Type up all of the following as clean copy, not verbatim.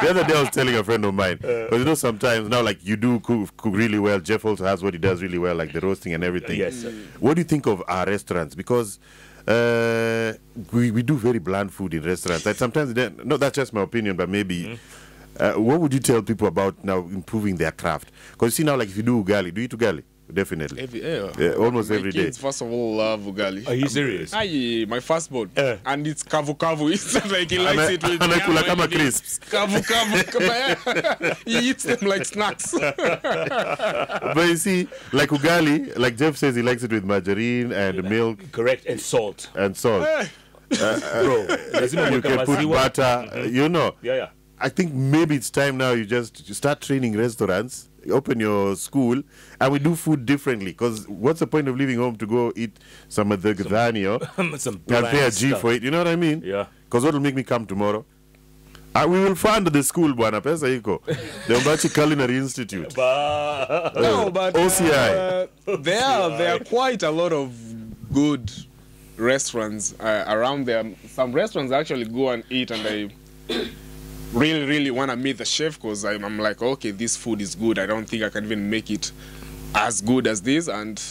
The other day I was telling a friend of mine, because you know sometimes now like you do cook really well. Jeff also has what he does really well, like the roasting and everything. Yes. What do you think of our restaurants? Because we do very bland food in restaurants. Like sometimes, no, that's just my opinion, but maybe. What would you tell people about now improving their craft? Because you see now, like if you do ugali, do you eat ugali? Definitely. Almost every day. My kids, first of all, love ugali. Are you serious? My firstborn. And it's kavu kavu. It's like he likes it with crisps. Kavu kavu. He eats them like snacks. But you see, like ugali, like Jeff says, he likes it with margarine and milk. Correct, and salt. And salt. Bro, you can put butter, you know. Yeah. I think maybe it's time now you start training restaurants, open your school, and we do food differently. Because what's the point of leaving home to go eat some of the gdhanio and pay a G for it? You know what I mean? Yeah. Because what will make me come tomorrow? We will fund the school, Bwana Pesa Iko. The Ombachi Culinary Institute. No, but OCI. There are quite a lot of good restaurants around there. Some restaurants I actually go and eat, and I really want to meet the chef, because I'm like, okay, this food is good. I don't think I can even make it as good as this. And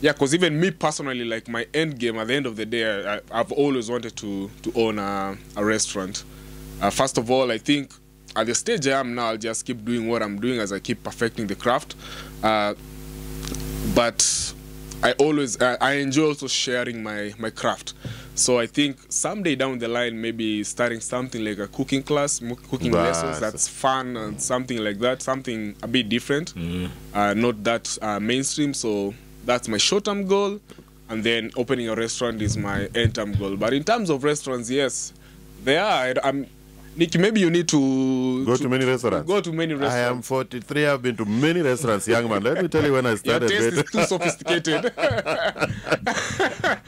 yeah, because even me personally, like my end game at the end of the day, I've always wanted to own a restaurant. First of all, I think at the stage I am now, I'll just keep doing what I'm doing as I keep perfecting the craft. But I enjoy also sharing my craft. So I think someday down the line, maybe starting something like a cooking class, cooking lessons, that's fun and something like that, something a bit different, not that mainstream. So that's my short-term goal. And then opening a restaurant is my end-term goal. But in terms of restaurants, yes, they are. Nikki, maybe you need to go to many restaurants. Go to many restaurants. I am 43. I've been to many restaurants, young man. Let me tell you when I started. Your taste is too sophisticated.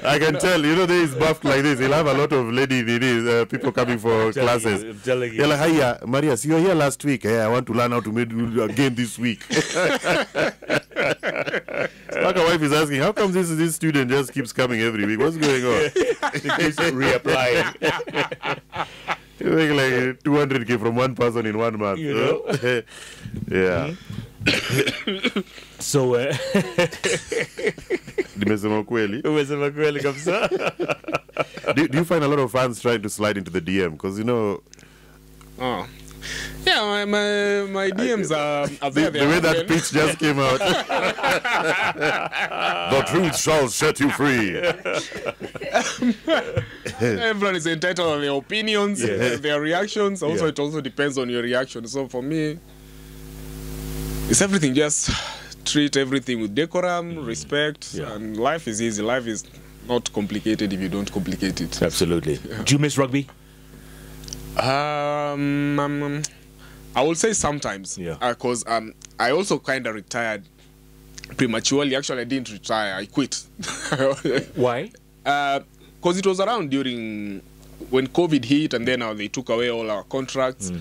I can tell. You know, there is buffed like this. He'll have a lot of people coming for classes. I'm telling you. You're like, hiya, Marias, you were here last week. Hey, I want to learn how to make it again this week. Like a wife is asking, how come this student just keeps coming every week? What's going on? He keeps reapplying. You make like 200K from one person in 1 month. You know? Yeah. So, Nimesema kweli. umesema kweli kabisa. Do you find a lot of fans trying to slide into the DM? Because, you know... Oh. Yeah, my DMs are there. The way that pitch just came out. The truth shall set you free. Everyone is entitled to their opinions, their reactions. Also, it also depends on your reaction. So for me, it's everything. Just treat everything with decorum, respect, and life is easy. Life is not complicated if you don't complicate it. Absolutely. Yeah. Do you miss rugby? I will say sometimes, because I also kind of retired prematurely. Actually, I didn't retire. I quit. Why? Because it was around during when COVID hit, and then they took away all our contracts.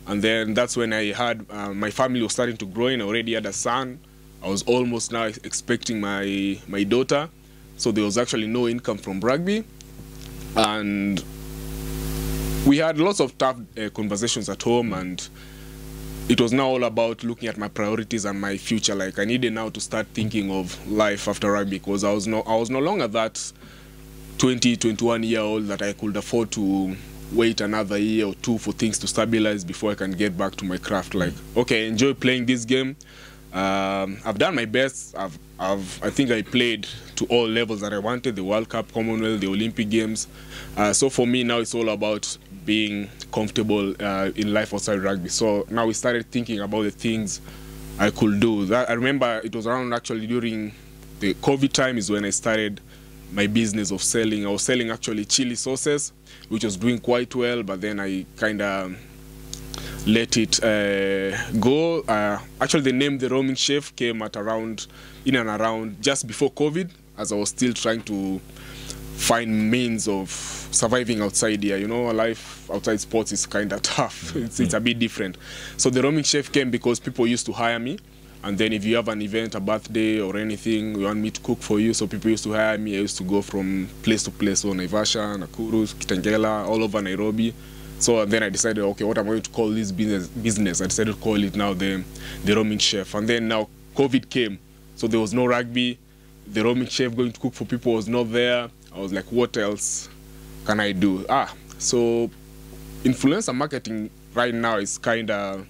And then that's when I had my family was starting to grow, and I already had a son. I was almost now expecting my daughter. So there was actually no income from rugby. And we had lots of tough conversations at home, and it was now all about looking at my priorities and my future. Like I needed now to start thinking of life after rugby, because I was no longer that 20, 21-year-old that I could afford to wait another year or two for things to stabilize before I can get back to my craft. Like, okay, I enjoy playing this game. I've done my best. I think I played to all levels that I wanted: the World Cup, Commonwealth, the Olympic Games. So for me now, it's all about being comfortable in life outside rugby. So now we started thinking about the things I could do. I remember it was around actually during the COVID time is when I started my business of selling. I was selling actually chili sauces, which was doing quite well, but then I kind of let it go. Actually, the name The Roaming Chef came at in and around just before COVID, as I was still trying to find means of surviving outside here. You know, life outside sports is kind of tough. It's a bit different. So The Roaming Chef came because people used to hire me. And then if you have an event, a birthday or anything, you want me to cook for you. So people used to hire me. I used to go from place to place, so Naivasha, Nakuru, Kitengela, all over Nairobi. So then I decided, okay, what am I going to call this business? I decided to call it now the roaming chef. And then now COVID came, so there was no rugby. The roaming chef going to cook for people was not there. I was like, what else can I do? So influencer marketing right now is kind of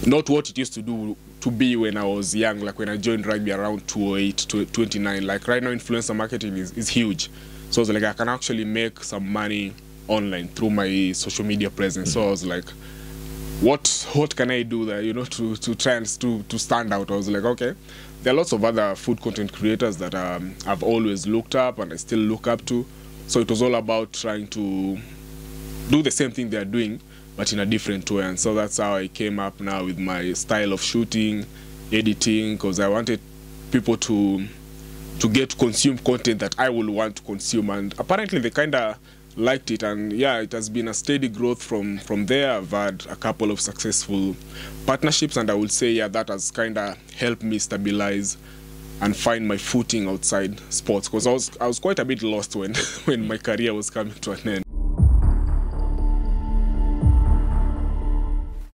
not what it used to be when I was young, like when I joined rugby around 2008 to 29. Like right now, influencer marketing is huge. So I was like, I can actually make some money online through my social media presence. So I was like, what can I do there, to try and to stand out? I was like, okay, there are lots of other food content creators that I've always looked up and I still look up to. So it was all about trying to do the same thing they're doing, but in a different way. And so that's how I came up now with my style of shooting, editing, because I wanted people to get to consume content that I will want to consume. And apparently they kind of liked it, and yeah, it has been a steady growth from there. I've had a couple of successful partnerships, and I would say, yeah, that has kind of helped me stabilize and find my footing outside sports, because I was quite a bit lost when my career was coming to an end.